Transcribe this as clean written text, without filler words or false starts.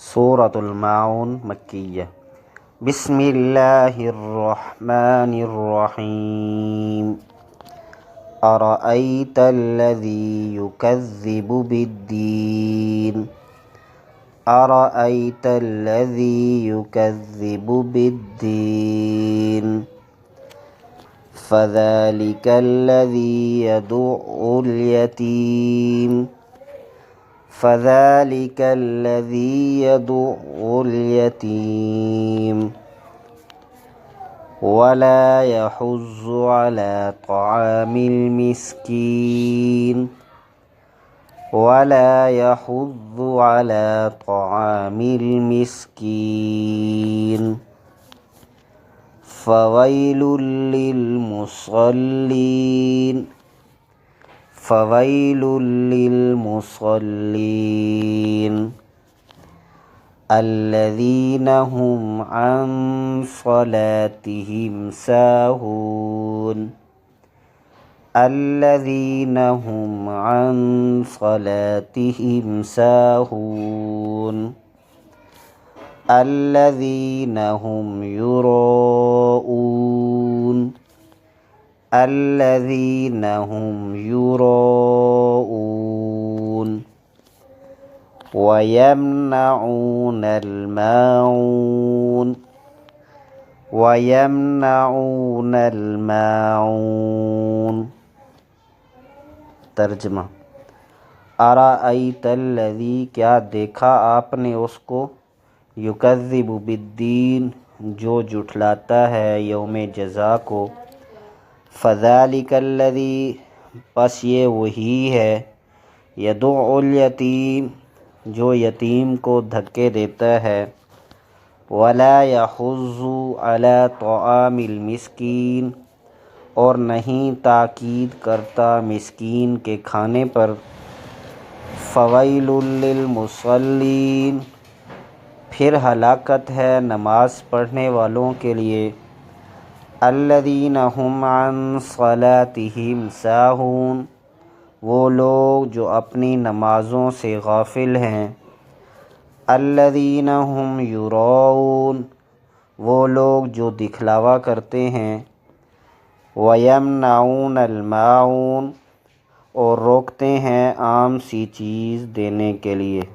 सूरतुल माऊन मक्किय्या। बिस्मिल्लाहिर्रहमानिर्रहीम। अरअयतल्लज़ी युकज़्ज़िबु बिद्दीन। अरअयतल्लज़ी युकज़्ज़िबु बिद्दीन। फ़ज़ालिकल्लज़ी यदु'उल यतीम। फ़ज़ालिकल्लज़ी यदु'उल यतीम वला यहुज़्ज़ु अला तआमिल मिस्कीन। वला यहुज़्ज़ु अला तआमिल मिस्कीन। फ़वैलुल लिल मुसल्लीन। फ़वैलुल लिल मुसल्लीन अल्लज़ीना हुम अन सलातिहिम साहून। अल्लज़ीना हुम अन सलातिहिम साहून अल्लज़ीना हुम युराऊन। अल्लज़ीना हुम युराऊन वयमनऊनल माऊन। वयमनऊनल माऊन। तर्जमा। अरअयतल्लज़ी, क्या देखा आपने उसको, युकज़्ज़िबु बिद्दीन, जो जुठलाता है यौम जज़ा को। फ़ज़ालिकल्लज़ी, बस ये वही है, यदुउल यतीम, जो यतीम को धक्के देता है। वला यहुज़्ज़ु अला तआमिल मिस्कीन, और नहीं ताकीद करता मिस्कीन के खाने पर। फ़वैलुल लिल मुसल्लीन, फिर हलाकत है नमाज पढ़ने वालों के लिए। अल्लज़ीना हुम अन सलातिहिम साहून, वो लोग जो अपनी नमाज़ों से गाफिल हैं। अल्लज़ीना हुम युराऊन, वो लोग जो दिखलावा करते हैं। वयमनऊनल माऊन, और रोकते हैं आम सी चीज़ देने के लिए।